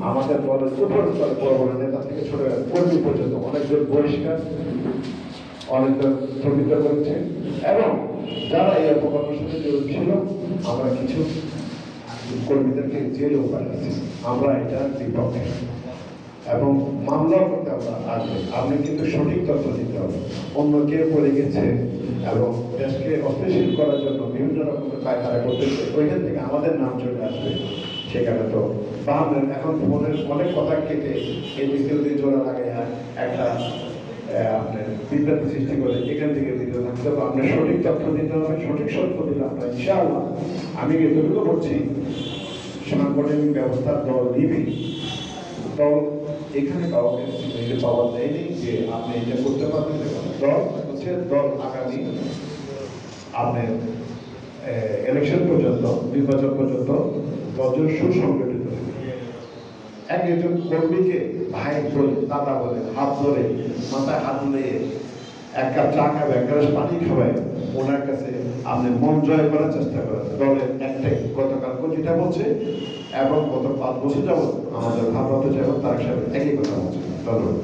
আমাদের দলের উপর স্তরে বড় বড় নেতা থেকে ছোট কর্মী পর্যন্ত অনেকজন বহিষ্কার, অনেকজন স্থগিত করেছে এবং যারা এই অপকর্মের সাথে জড়িত ছিল আমরা কিছু কর্মীদেরকে জেলেও পাঠাচ্ছি। আমরা এটার বিপক্ষে এবং মামলা করতে আমরা আসবে। আপনি কিন্তু সঠিক তথ্য দিতে হবে। অন্য কেউ পড়ে গেছে এবং দেশকে অস্থিতিশীল করার জন্য বিভিন্ন রকমের পায়খানা করতেছে, ওইখান থেকে আমাদের নাম চলে আসবে। সেখানে তো বাহামের এখন ফোনের অনেক কথা কেটে এই দিকে জোড়া লাগে একটা আপনার বিভ্রান্তি সৃষ্টি করে এখান থেকে দিতে থাকতে হবে। আপনার সঠিক তথ্য দিতে হবে, সঠিক সত্য দিলে আমরা ইনশাআল্লাহ আমি এতটুকু বলছি সাংগঠনিক ব্যবস্থার দল নিবি। দল এখানে কাউকে পাওয়া দেয়নি যে আপনি এটা করতে পারবেন। দল হচ্ছে দল আগামী আপনার ইলেকশন পর্যন্ত, নির্বাচন পর্যন্ত দলজন সুসংগঠিত। একজন কর্মীকে ভাই বলে, দাদা বলে, হাত ধরে মাথায় হাত দিয়ে এক কাপ চা খাবে, এক গ্লাস পানি খাবে, ওনার কাছে আপনি মন জয় করার চেষ্টা করেন। দলের একটাই গতকাল যেটা বলছে এবং গত 5 বছর যাবত আমাদের ভারপ্রাপ্ত চেয়ারম্যান তারেক সাহেব একই কথা বলছে। ধন্যবাদ।